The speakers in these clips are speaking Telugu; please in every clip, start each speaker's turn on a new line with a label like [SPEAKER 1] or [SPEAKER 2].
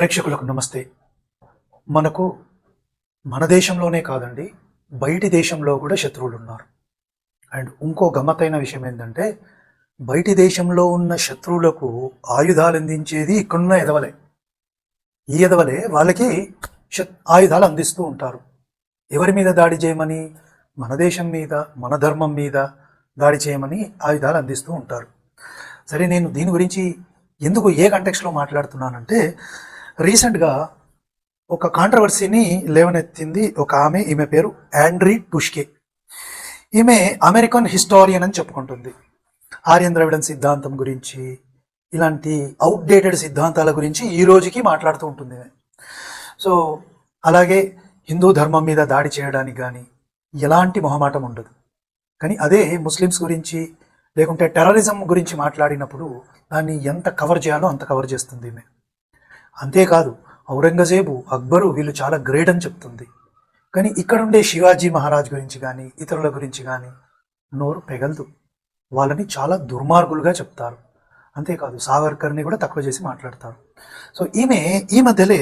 [SPEAKER 1] ప్రేక్షకులకు నమస్తే. మనకు మన దేశంలోనే కాదండి, బయటి దేశంలో కూడా శత్రువులు ఉన్నారు. అండ్ ఇంకో గమ్మత్తైన విషయం ఏంటంటే, బయటి దేశంలో ఉన్న శత్రువులకు ఆయుధాలు అందించేది ఇక్కడున్న ఎదవలే. ఈ ఎదవలే వాళ్ళకి ఆయుధాలు అందిస్తూ ఉంటారు. ఎవరి మీద దాడి చేయమని? మన దేశం మీద, మన ధర్మం మీద దాడి చేయమని ఆయుధాలు అందిస్తూ ఉంటారు. సరే, నేను దీని గురించి ఎందుకు ఏ కంటెక్స్లో మాట్లాడుతున్నానంటే, రీసెంట్గా ఒక కాంట్రవర్సీని లేవనెత్తింది ఒక ఆమె. ఈమె పేరు ఆండ్రీ టుష్కే. ఈమె అమెరికన్ హిస్టారియన్ అని చెప్పుకుంటుంది. ఆర్యన్ ద్రవిడన్ సిద్ధాంతం గురించి, ఇలాంటి అవుట్డేటెడ్ సిద్ధాంతాల గురించి ఈ రోజుకి మాట్లాడుతూ ఉంటుంది. సో అలాగే హిందూ ధర్మం మీద దాడి చేయడానికి కానీ ఎలాంటి మొహమాటం ఉండదు. కానీ అదే ముస్లిమ్స్ గురించి లేకుంటే టెర్రరిజం గురించి మాట్లాడినప్పుడు దాన్ని ఎంత కవర్ చేయాలో అంత కవర్ చేస్తుంది ఈమె. అంతేకాదు, ఔరంగజేబు, అక్బరు వీళ్ళు చాలా గ్రేట్ అని చెప్తుంది. కానీ ఇక్కడుండే శివాజీ మహారాజ్ గురించి కానీ ఇతరుల గురించి కానీ నోరు పెగలదు. వాళ్ళని చాలా దుర్మార్గులుగా చెప్తారు. అంతేకాదు, సావర్కర్ని కూడా తక్కువ చేసి మాట్లాడతారు. సో ఈమె ఈ మధ్యలో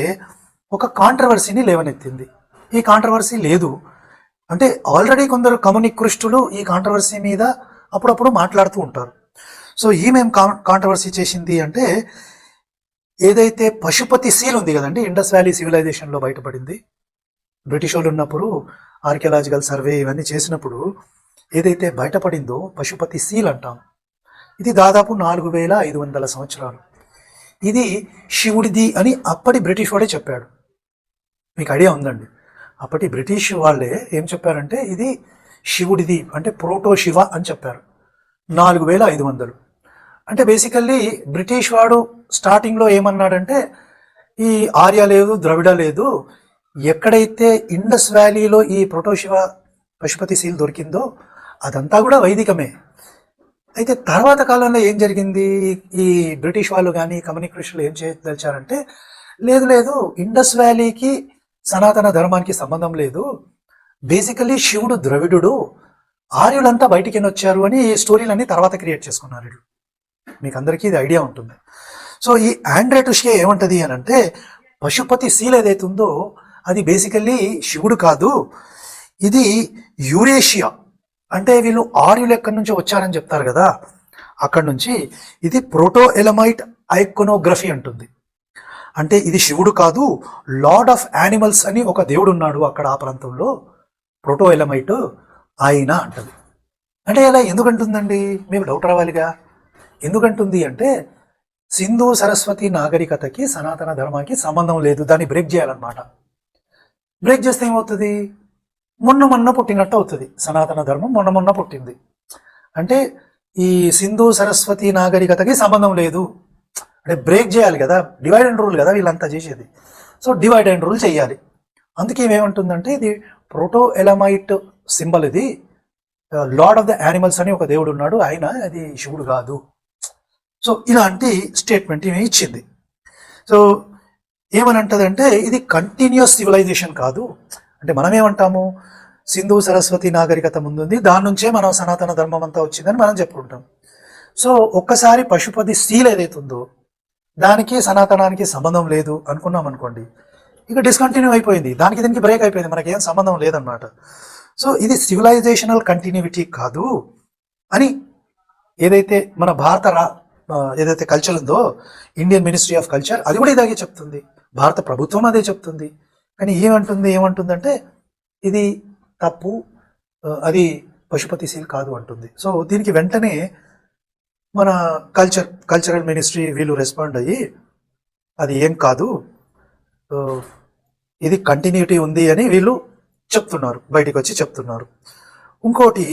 [SPEAKER 1] ఒక కాంట్రవర్సీని లేవనెత్తింది. ఈ కాంట్రవర్సీ లేదు అంటే, ఆల్రెడీ కొందరు కమ్యూనిస్టులు ఈ కాంట్రవర్సీ మీద అప్పుడప్పుడు మాట్లాడుతూ ఉంటారు. సో ఈమె కాంట్రవర్సీ చేసింది అంటే, ఏదైతే పశుపతి సీల్ ఉంది కదండి, ఇండస్ వ్యాలీ సివిలైజేషన్లో బయటపడింది. బ్రిటిష్ వాళ్ళు ఉన్నప్పుడు ఆర్కియలాజికల్ సర్వే ఇవన్నీ చేసినప్పుడు ఏదైతే బయటపడిందో పశుపతి సీల్ అంటాం. ఇది దాదాపు 4500 సంవత్సరాలు. ఇది శివుడిది అని అప్పటి బ్రిటిష్ వాడే చెప్పాడు. మీకు ఐడియా ఉందండి? అప్పటి బ్రిటిష్ వాళ్ళే ఏం చెప్పారంటే, ఇది శివుడిది అంటే ప్రోటో శివ అని చెప్పారు. 4500 అంటే బేసికల్లీ బ్రిటిష్ వాడు స్టార్టింగ్లో ఏమన్నాడంటే, ఈ ఆర్య లేదు, ద్రవిడ లేదు, ఎక్కడైతే ఇండస్ వ్యాలీలో ఈ ప్రోటోశివ పశుపతి సీల్ దొరికిందో అదంతా కూడా వైదికమే. అయితే తర్వాత కాలంలో ఏం జరిగింది, ఈ బ్రిటిష్ వాళ్ళు కానీ కమ్యూనిస్టులు ఏం చేయదలిచారంటే, లేదు లేదు, ఇండస్ వ్యాలీకి సనాతన ధర్మానికి సంబంధం లేదు, బేసికల్లీ శివుడు ద్రవిడుడు, ఆర్యులంతా బయటికి వచ్చారు అని ఈ స్టోరీలన్నీ తర్వాత క్రియేట్ చేసుకున్నారు. మీకు అందరికీ ఇది ఐడియా ఉంటుంది. సో ఈ ఆండ్రీ టుష్కే ఏమంటది అని అంటే, పశుపతి సీల్ ఏదైతే ఉందో అది బేసికల్లీ శివుడు కాదు, ఇది యూరేషియా అంటే వీళ్ళు ఆర్యులు ఎక్కడి నుంచి వచ్చారని చెప్తారు కదా, అక్కడి నుంచి ఇది ప్రోటో ఎలమైట్ ఐకోనోగ్రఫీ అంటుంది. అంటే ఇది శివుడు కాదు, లార్డ్ ఆఫ్ యానిమల్స్ అని ఒక దేవుడు ఉన్నాడు అక్కడ ఆ ప్రాంతంలో, ప్రోటో ఎలమైట్ ఆయన అంటది. అంటే ఇలా ఎందుకంటుందండి? మీకు డౌట్ రావాలిగా. ఎందుకంటుంది అంటే, సింధు సరస్వతి నాగరికతకి సనాతన ధర్మానికి సంబంధం లేదు, దాన్ని బ్రేక్ చేయాలన్నమాట. బ్రేక్ చేస్తే ఏమవుతుంది? మొన్న పుట్టినట్టు అవుతుంది. సనాతన ధర్మం మొన్న పుట్టింది అంటే ఈ సింధు సరస్వతి నాగరికతకి సంబంధం లేదు అంటే బ్రేక్ చేయాలి కదా, డివైడ్ అండ్ రూల్ కదా వీళ్ళంతా చేసేది. సో డివైడ్ అండ్ రూల్ చేయాలి. అందుకే ఏమంటుందంటే, ఇది ప్రోటో ఎలమైట్ సింబల్, ఇది లార్డ్ ఆఫ్ ద యానిమల్స్ అని ఒక దేవుడు ఉన్నాడు, ఆయన అది శివుడు కాదు. సో ఇలాంటి స్టేట్మెంట్ ఈమె ఇచ్చింది. సో ఏమని అంటదంటే, ఇది కంటిన్యూస్ సివిలైజేషన్ కాదు. అంటే మనం ఏమంటాము, సింధు సరస్వతి నాగరికత ముందుంది, దాని నుంచే మనం సనాతన ధర్మం అంతా వచ్చిందని మనం చెప్పుకుంటాం. సో ఒక్కసారి పశుపతి సీల్ ఏదైతుందో దానికి సనాతనానికి సంబంధం లేదు అనుకున్నాం అనుకోండి, ఇక డిస్కంటిన్యూ అయిపోయింది, దానికి దీనికి బ్రేక్ అయిపోయింది, మనకేం సంబంధం లేదన్నమాట. సో ఇది సివిలైజేషనల్ కంటిన్యూటీ కాదు అని ఏదైతే మన ఏదైతే కల్చర్ ఉందో, ఇండియన్ మినిస్ట్రీ ఆఫ్ కల్చర్, అది కూడా ఇలాగే చెప్తుంది, భారత ప్రభుత్వం అదే చెప్తుంది. కానీ ఏమంటుందంటే, ఇది తప్పు, అది పశుపతి సీల్ కాదు అంటుంది. సో దీనికి వెంటనే మన కల్చరల్ మినిస్ట్రీ వీళ్ళు రెస్పాండ్ అయ్యి, అది ఏం కాదు, ఇది కంటిన్యూటీ ఉంది అని వీళ్ళు చెప్తున్నారు, బయటికి వచ్చి చెప్తున్నారు. ఇంకోటి,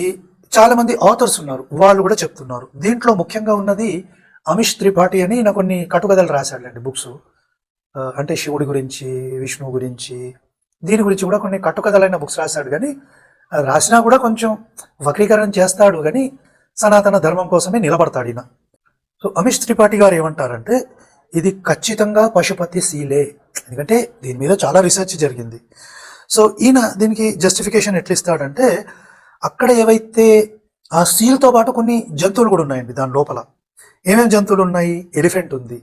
[SPEAKER 1] చాలామంది ఆథర్స్ ఉన్నారు, వాళ్ళు కూడా చెప్తున్నారు. దీంట్లో ముఖ్యంగా ఉన్నది అమిష్ త్రిపాఠి అని నా కొన్ని కట్టుకథలు రాశాడండి, బుక్స్. అంటే శివుడి గురించి, విష్ణువు గురించి, దీని గురించి కూడా కొన్ని కట్టుకథలైన బుక్స్ రాశాడు. కానీ అది రాసినా కూడా కొంచెం వక్రీకరణ చేస్తాడు, కానీ సనాతన ధర్మం కోసమే నిలబడతాడు ఈయన. సో అమిష్ త్రిపాఠి గారు ఏమంటారంటే, ఇది ఖచ్చితంగా పశుపతి సీలే, ఎందుకంటే దీని మీద చాలా రీసెర్చ్ జరిగింది. సో ఈయన దీనికి జస్టిఫికేషన్ ఎట్లా ఇస్తాడంటే, అక్కడ ఏవైతే ఆ సీల్తో పాటు కొన్ని జంతువులు కూడా ఉన్నాయండి. దాని లోపల ఏమేమి జంతువులు ఉన్నాయి? ఎలిఫెంట్ ఉంది,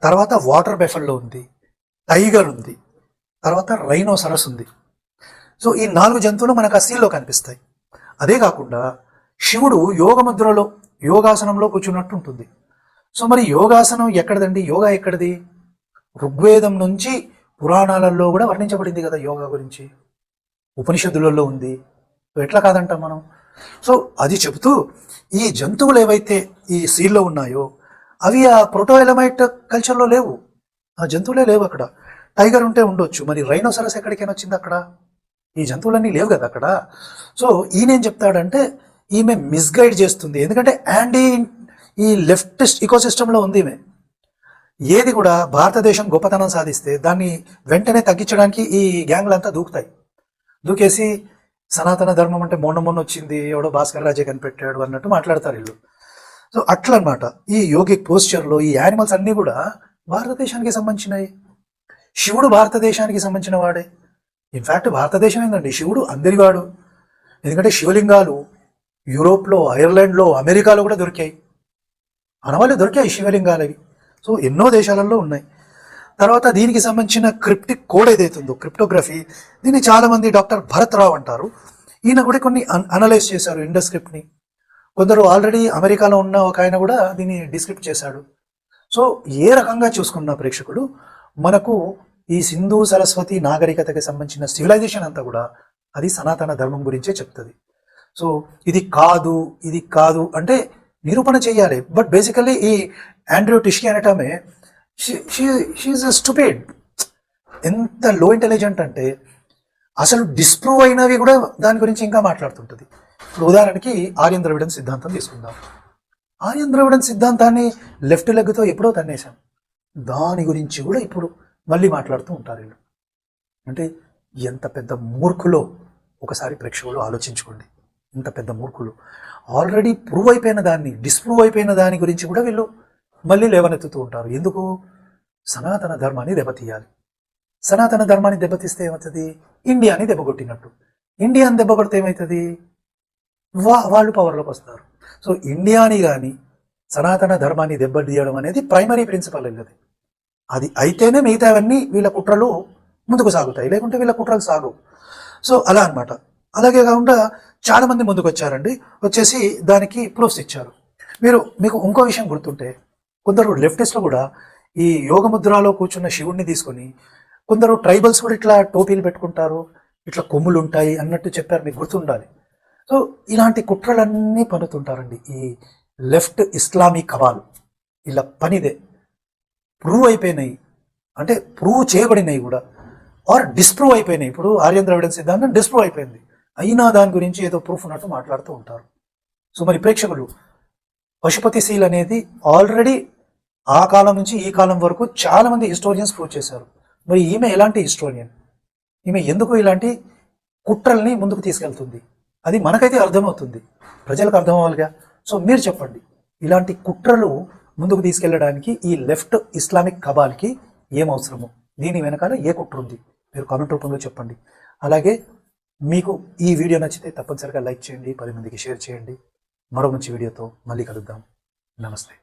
[SPEAKER 1] తర్వాత వాటర్ బెఫల్లో ఉంది, టైగర్ ఉంది, తర్వాత రైనోసరస్ ఉంది. సో ఈ 4 జంతువులు మనకు ఆ సీన్లో కనిపిస్తాయి. అదే కాకుండా శివుడు యోగ ముద్రలో యోగాసనంలో కూర్చున్నట్టు ఉంటుంది. సో మరి యోగాసనం ఎక్కడదండి? యోగా ఎక్కడిది? ఋగ్వేదం నుంచి పురాణాలలో కూడా వర్ణించబడింది కదా యోగా గురించి, ఉపనిషత్తులలో ఉంది. ఎట్లా కాదంటాం మనం? సో అది చెబుతూ ఈ జంతువులు ఏవైతే ఈ సీల్లో ఉన్నాయో అవి ఆ ప్రోటో ఎలమైట్ కల్చర్లో లేవు, ఆ జంతువులే లేవు అక్కడ. టైగర్ ఉంటే ఉండొచ్చు, మరి రైనోసరస్ ఎక్కడికైనా వచ్చింది అక్కడ? ఈ జంతువులన్నీ లేవు కదా అక్కడ. సో ఈయనేం చెప్తాడంటే ఈమె మిస్గైడ్ చేస్తుంది, ఎందుకంటే యాంటీ ఈ లెఫ్టిస్ట్ ఇకోసిస్టంలో ఉంది ఈమె. ఏది కూడా భారతదేశం గొప్పతనం సాధిస్తే దాన్ని వెంటనే తగ్గించడానికి ఈ గ్యాంగ్లంతా దూకుతాయి. దూకేసి సనాతన ధర్మం అంటే మొన్న వచ్చింది, ఎవడో భాస్కర్ రాజే కనిపెట్టాడు అన్నట్టు మాట్లాడతారు వీళ్ళు. సో అట్లా అనమాట. ఈ యోగిక్ పోస్చర్లో ఈ యానిమల్స్ అన్నీ కూడా భారతదేశానికి సంబంధించినవి. శివుడు భారతదేశానికి సంబంధించిన వాడే. ఇన్ఫ్యాక్ట్ భారతదేశం ఏంటండి, శివుడు అందరివాడు. ఎందుకంటే శివలింగాలు యూరోప్లో, ఐర్లాండ్లో, అమెరికాలో కూడా దొరికాయి, అనవాళ్ళు దొరికాయి శివలింగాలవి. సో ఎన్నో దేశాలలో ఉన్నాయి. తర్వాత దీనికి సంబంధించిన క్రిప్టిక్ కోడ్ ఏదైతుందో, క్రిప్టోగ్రఫీ, దీన్ని చాలామంది డాక్టర్ భరత్ రావు అంటారు. ఈయన కూడా కొన్ని అనలైజ్ చేశారు ఇండస్ స్క్రిప్ట్ని. కొందరు ఆల్రెడీ అమెరికాలో ఉన్న ఒక ఆయన కూడా దీన్ని డిస్క్రిప్ట్ చేశాడు. సో ఏ రకంగా చూసుకున్న ప్రేక్షకుడు మనకు ఈ సింధు సరస్వతి నాగరికతకి సంబంధించిన సివిలైజేషన్ అంతా కూడా అది సనాతన ధర్మం గురించే చెప్తుంది. సో ఇది కాదు అంటే నిరూపణ చేయాలి. బట్ బేసికల్లీ ఈ ఆండ్రూ టిష్కి అనటమే షీఈస్ స్టూపిడ్. ఎంత లో ఇంటెలిజెంట్ అంటే అసలు డిస్ప్రూవ్ అయినవి కూడా దాని గురించి ఇంకా మాట్లాడుతుంటుంది. ఇప్పుడు ఉదాహరణకి ఆర్యన్ ద్రవిడన్ సిద్ధాంతం తీసుకుందాం. ఆర్యన్ ద్రవిడన్ సిద్ధాంతాన్ని లెఫ్ట్ లెగ్తో ఎప్పుడో తన్నేశాం, దాని గురించి కూడా ఇప్పుడు మళ్ళీ మాట్లాడుతూ ఉంటారు వీళ్ళు. అంటే ఎంత పెద్ద మూర్ఖులో ఒకసారి ప్రేక్షకులు ఆలోచించుకోండి. ఇంత పెద్ద మూర్ఖులు ఆల్రెడీ ప్రూవ్ అయిపోయిన దాన్ని, డిస్ప్రూవ్ అయిపోయిన దాని గురించి కూడా వీళ్ళు మళ్ళీ లేవనెత్తుతూ ఉంటారు. ఎందుకు? సనాతన ధర్మాన్ని దెబ్బతీయాలి. సనాతన ధర్మాన్ని దెబ్బతీస్తే ఏమవుతుంది? ఇండియాని దెబ్బకొట్టినట్టు. ఇండియాని దెబ్బకొడితే ఏమవుతుంది? వాళ్ళు పవర్లోకి వస్తారు. సో ఇండియాని కానీ సనాతన ధర్మాన్ని దెబ్బతీయడం అనేది ప్రైమరీ ప్రిన్సిపల్ అన్నది. అది అయితేనే మిగతావన్నీ వీళ్ళ కుట్రలు ముందుకు సాగుతాయి, లేకుంటే వీళ్ళ కుట్రలు సాగవు. సో అలా అనమాట. అలాగే కాకుండా చాలామంది ముందుకు వచ్చారండి, వచ్చేసి దానికి ప్రూఫ్స్ ఇచ్చారు. మీకు ఇంకో విషయం గుర్తుంటే, కొందరు లెఫ్టిస్ట్లో కూడా ఈ యోగ ముద్రలో కూర్చున్న శివుణ్ణి తీసుకొని కొందరు ట్రైబల్స్ కూడా ఇట్లా టోపీలు పెట్టుకుంటారు, ఇట్లా కొమ్ములు ఉంటాయి అన్నట్టు చెప్పారు, మీకు గుర్తుండాలి. సో ఇలాంటి కుట్రలన్నీ పన్నుతుంటారండి ఈ లెఫ్ట్ ఇస్లామిక్ కవాలు. ఇలా పనిదే ప్రూవ్ అయిపోయినాయి, అంటే ప్రూవ్ చేయబడినాయి కూడా, ఆర్ డిస్ప్రూవ్ అయిపోయినాయి. ఇప్పుడు ఆర్యన్ ద్రవిడన్ సిద్ధాంతం డిస్ప్రూవ్ అయిపోయింది, అయినా దాని గురించి ఏదో ప్రూఫ్ ఉన్నట్టు మాట్లాడుతూ ఉంటారు. సో మరి ప్రేక్షకులు, పశుపతి సీల్ అనేది ఆల్రెడీ ఆ కాలం నుంచి ఈ కాలం వరకు చాలామంది హిస్టోరియన్స్ ప్రూవ్ చేశారు. మరి ఈమె ఎలాంటి హిస్టోరియన్? ఈమె ఎందుకు ఇలాంటి కుట్రల్ని ముందుకు తీసుకెళ్తుంది? అది మనకైతే అర్థమవుతుంది, ప్రజలకు అర్థం అవ్వాలిగా. సో మీరు చెప్పండి, ఇలాంటి కుట్రలు ముందుకు తీసుకెళ్ళడానికి ఈ లెఫ్ట్ ఇస్లామిక్ కబాల్కి ఏం అవసరము? దీని వెనకాల ఏ కుట్ర ఉంది? మీరు కామెంట్ రూపంలో చెప్పండి. అలాగే మీకు ఈ వీడియో నచ్చితే తప్పనిసరిగా లైక్ చేయండి, 10 మందికి షేర్ చేయండి. మరో మంచి వీడియోతో మళ్ళీ కలుద్దాం. నమస్తే.